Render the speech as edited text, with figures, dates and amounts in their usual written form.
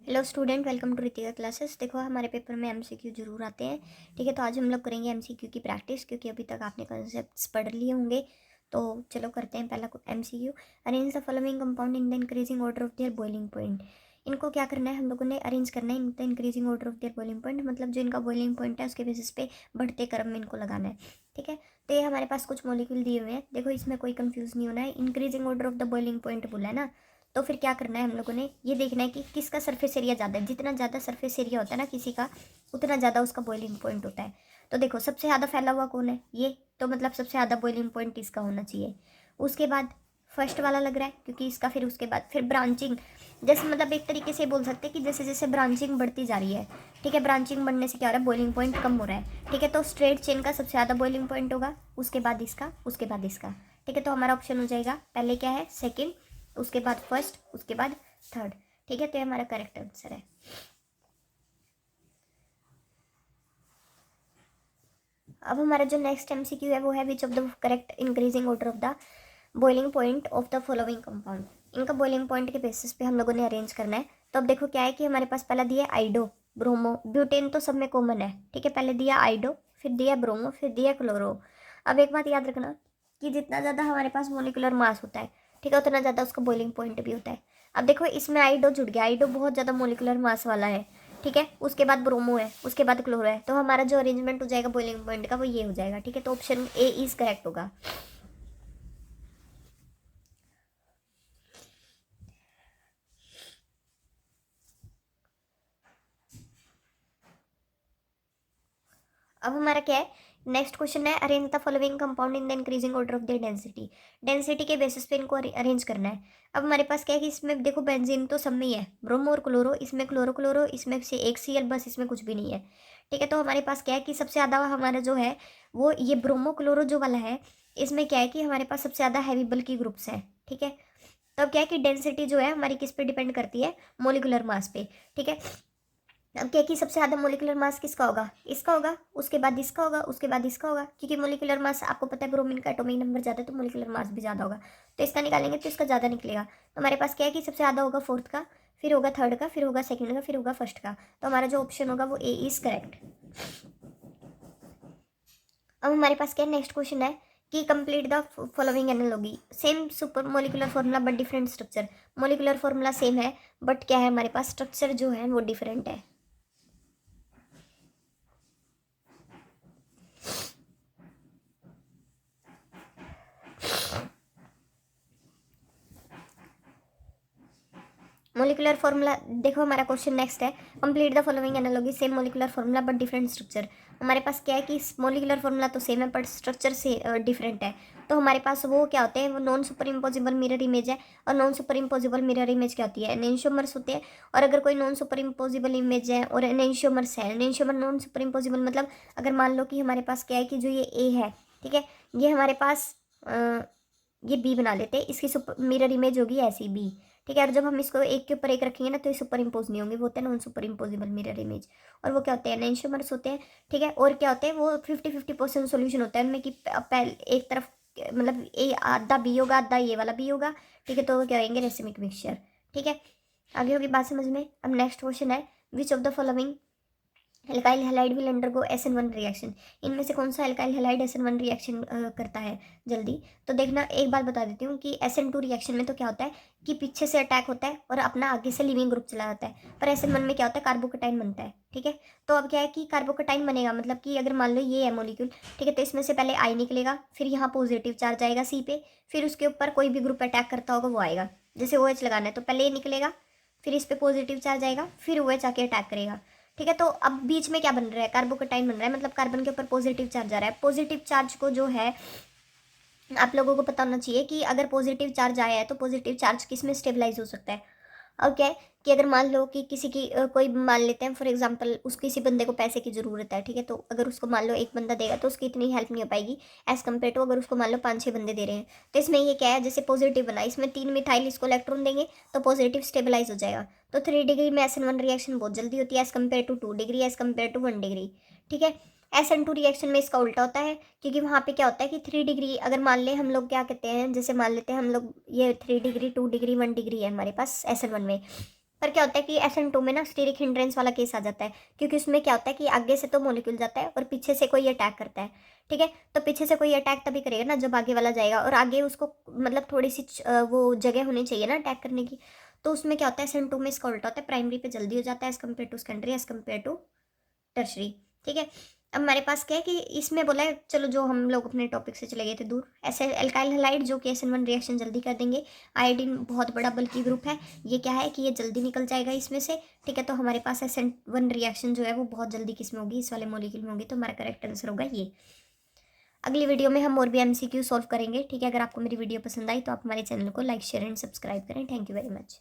Hello student, welcome to Ritika classes. देखो, हमारे paper में एमसीक्यू जरूर आते हैं। ठीक है, तो आज हम लोग करेंगे एमसीक्यू की प्रैक्टिस, क्योंकि अभी तक आपने कॉन्सेप्ट्स पढ़ लिए होंगे। तो चलो करते हैं पहला MCQ. Arrange the following compound in the increasing order of their boiling point. इनको क्या करना है, हम लोगों ने अरेंज करना है in the increasing order of their boiling point, मतलब जो इनका बॉइलिंग पॉइंट है उसके बेसिस पे बढ़ते क्रम में इनको लगाना है। ठीक है, तो ये हमारे पास कुछ मॉलिक्यूल दिए हुए हैं। देखो, इसमें कोई कंफ्यूज नहीं होना है, increasing order of the boiling point बोला है ना। तो फिर क्या करना है, हम लोगों ने ये देखना है कि किसका सरफेस एरिया ज़्यादा है। जितना ज़्यादा सरफेस एरिया होता है ना किसी का, उतना ज़्यादा उसका बॉइलिंग पॉइंट होता है। तो देखो, सबसे ज़्यादा फैला हुआ कौन है, ये। तो मतलब सबसे ज़्यादा बॉइलिंग पॉइंट इसका होना चाहिए। उसके बाद फर्स्ट वाला लग रहा है, क्योंकि इसका फिर उसके बाद फिर ब्रांचिंग। जैसे मतलब एक तरीके से बोल सकते हैं कि जैसे जैसे ब्रांचिंग बढ़ती जा रही है, ठीक है, ब्रांचिंग बढ़ने से क्या हो रहा है, बॉइलिंग पॉइंट कम हो रहा है। ठीक है, तो स्ट्रेट चेन का सबसे ज़्यादा बॉइलिंग पॉइंट होगा, उसके बाद इसका, उसके बाद इसका। ठीक है, तो हमारा ऑप्शन हो जाएगा पहले क्या है, सेकेंड, उसके बाद फर्स्ट, उसके बाद थर्ड। ठीक है, तो ये हमारा करेक्ट आंसर है। अब हमारा जो नेक्स्ट एमसीक्यू है वो है which of the correct increasing order of the boiling point of the following compound. इनका बॉइलिंग पॉइंट के बेसिस पे हम लोगों ने अरेंज करना है। तो अब देखो क्या है कि हमारे पास पहला दिया आइडो, ब्रोमो, ब्यूटेन तो सब में कॉमन है। ठीक है, पहले दिया आइडो, फिर दिया ब्रोमो, फिर दिया क्लोरो। अब एक बात याद रखना कि जितना ज़्यादा हमारे पास मोलिकुलर मास होता है, ठीक है, उतना ज़्यादा उसका बॉइलिंग पॉइंट भी होता है। अब देखो, इसमें आइडो जुड़ गया, आइडो बहुत ज़्यादा मोलिकुलर मास वाला है। ठीक है, उसके बाद ब्रोमो है, उसके बाद क्लोरो है। तो हमारा जो अरेंजमेंट हो जाएगा बॉइलिंग पॉइंट का वो ये हो जाएगा। ठीक है, तो ऑप्शन ए इज करेक्ट होगा। अब हमारा क्या है, नेक्स्ट क्वेश्चन है arrange the following compound in the increasing order of the density. Density के बेसिस पे इनको अरेंज करना है। अब हमारे पास क्या है कि इसमें देखो बेंजीन तो सब में ही है, ब्रोमो और क्लोरो, इसमें क्लोरो क्लोरो, इसमें से एक सीएल, बस इसमें कुछ भी नहीं है। ठीक है, तो हमारे पास क्या है कि सबसे ज़्यादा हमारा जो है वो ये ब्रोमो क्लोरो जो वाला है, इसमें क्या है कि हमारे पास सबसे ज़्यादा हैवी बल्की ग्रुप्स है। ठीक है, तो अब क्या है कि डेंसिटी जो है हमारी किस पे डिपेंड करती है, मोलिकुलर मास पे। ठीक है, अब क्या है कि सबसे ज़्यादा मोलिकुलर मास किसका होगा, इसका होगा, उसके बाद इसका होगा, उसके बाद इसका होगा, क्योंकि मोलिकुलर मास आपको पता है ब्रोमीन का एटॉमिक नंबर ज़्यादा है तो मोलिकुलर मास भी ज़्यादा होगा। तो इसका निकालेंगे तो इसका ज़्यादा निकलेगा। तो हमारे पास क्या है कि सबसे ज़्यादा होगा फोर्थ का, फिर होगा थर्ड का, फिर होगा सेकंड का, फिर होगा फर्स्ट का। तो हमारा जो ऑप्शन होगा वो ए इज़ करेक्ट। अब हमारे पास क्या नेक्स्ट क्वेश्चन है कि complete the following analogy. Same super molecular formula but different structure. Molecular formula same है, बट क्या है हमारे पास स्ट्रक्चर जो है वो डिफरेंट है। मोलिकुलर फॉर्मूला देखो, हमारा क्वेश्चन नेक्स्ट है complete the following analogy, same molecular formula but different structure. हमारे पास क्या है कि मोलिकुलर फॉर्मूला तो सेम है बट स्ट्रक्चर से डिफरेंट है। तो हमारे पास वो क्या होते हैं, वो non super imposable mirror image है। और non super imposable mirror image क्या होती है, एनेंशियोमर्स होते हैं। और अगर कोई नॉन सुपर इम्पोजिबल इमेज है और एनेंशियोमर्स है, एनेंशियोमर नॉन सुपर इम्पोजिबल मतलब अगर मान लो कि हमारे पास क्या है कि जो ये ए है, ठीक है, ये हमारे पास ये बी बना लेते हैं, इसकी सुपर मिरर इमेज होगी ऐसी बी। ठीक है, और जब हम इसको एक के ऊपर एक रखेंगे ना तो ये सुपर इम्पोज नहीं होंगे, वो होते हैं non super imposable mirror image. और वो क्या होते हैं, एनेंशियोमर्स होते हैं। ठीक है, और क्या होते हैं, वो 50-50% सोल्यूशन होता है उनमें कि पहले एक तरफ मतलब ए आधा बी होगा, आधा ये वाला बी होगा। ठीक है, तो वो क्या होंगे, रेसिमिक मिक्सचर। ठीक है, आगे होगी बात समझ में। अब नेक्स्ट क्वेश्चन है which of the following alkyl halide will undergo SN1 reaction. इनमें से कौन सा एल्काइल हैलाइड SN1 रिएक्शन करता है जल्दी। तो देखना, एक बात बता देती हूँ कि SN2 रिएक्शन में तो क्या होता है कि पीछे से अटैक होता है और अपना आगे से लिविंग ग्रुप चला जाता है। पर SN1 में क्या होता है, कार्बोकेटाइन बनता है। ठीक है, तो अब क्या है कि कार्बोकेटाइन बनेगा, मतलब कि अगर मान लो ये है मॉलिक्यूल, ठीक है, तो इसमें से पहले आई निकलेगा, फिर यहाँ पॉजिटिव चार्ज आएगा सी पे, फिर उसके ऊपर कोई भी ग्रुप अटैक करता होगा वो आएगा। जैसे OH लगाना है तो पहले ये निकलेगा, फिर इस पे पॉजिटिव चार्ज आएगा, फिर OH आके अटैक करेगा। ठीक है, तो अब बीच में क्या बन रहा है, कार्बोकेटाइन बन रहा है, मतलब कार्बन के ऊपर पॉजिटिव चार्ज आ रहा है। पॉजिटिव चार्ज को जो है आप लोगों को पता होना चाहिए कि अगर पॉजिटिव चार्ज आया है तो पॉजिटिव चार्ज किस में स्टेबलाइज हो सकता है। अब क्या है कि अगर मान लो कि किसी की कोई मान लेते हैं फॉर एग्जांपल, उस किसी बंदे को पैसे की ज़रूरत है। ठीक है, तो अगर उसको मान लो एक बंदा देगा तो उसकी इतनी हेल्प नहीं हो पाएगी एज़ कम्पेयर टू अगर उसको मान लो 5-6 बंदे दे रहे हैं। तो इसमें ये क्या है, जैसे पॉजिटिव बना, इसमें 3 मिथाइल इसको इलेक्ट्रॉन देंगे तो पॉजिटिव स्टेबलाइज हो जाएगा। तो 3 डिग्री में SN1 रिएक्शन बहुत जल्दी होती है as compare to 2 degree, as compare to 1 degree. ठीक है, SN2 रिएक्शन में इसका उल्टा होता है, क्योंकि वहाँ पे क्या होता है कि 3 डिग्री अगर मान ले हम लोग क्या कहते हैं, जैसे मान लेते हैं हम लोग ये 3 डिग्री 2 डिग्री 1 डिग्री है हमारे पास SN1 में। पर क्या होता है कि SN2 में ना स्टीरिक हिंड्रेंस वाला केस आ जाता है, क्योंकि उसमें क्या होता है कि आगे से तो मोलिक्यूल जाता है और पीछे से कोई अटैक करता है। ठीक है, तो पीछे से कोई अटैक तभी करेगा ना जब आगे वाला जाएगा, और आगे उसको मतलब थोड़ी सी वो जगह होनी चाहिए ना अटैक करने की। तो उसमें क्या होता है, SN2 में इसका उल्टा होता है, प्राइमरी पे जल्दी हो जाता है as compare to secondary, as compare to tertiary. ठीक है, अब हमारे पास क्या है कि इसमें बोला है, चलो जो हम लोग अपने टॉपिक से चले गए थे दूर, ऐसे एल्काइल हैलाइड जो कि SN1 रिएक्शन जल्दी कर देंगे। आयोडीन बहुत बड़ा बल्कि ग्रुप है, ये क्या है कि ये जल्दी निकल जाएगा इसमें से। ठीक है, तो हमारे पास SN1 रिएक्शन जो है वो बहुत जल्दी किसमें होगी, इस वाले मॉलिक्यूल में होगी, तो हमारा करेक्ट आंसर होगा ये। अगली वीडियो में हम और भी MCQ सॉल्व करेंगे। ठीक है, अगर आपको मेरी वीडियो पसंद आई तो आप हमारे चैनल को लाइक शेयर एंड सब्सक्राइब करें। Thank you very much.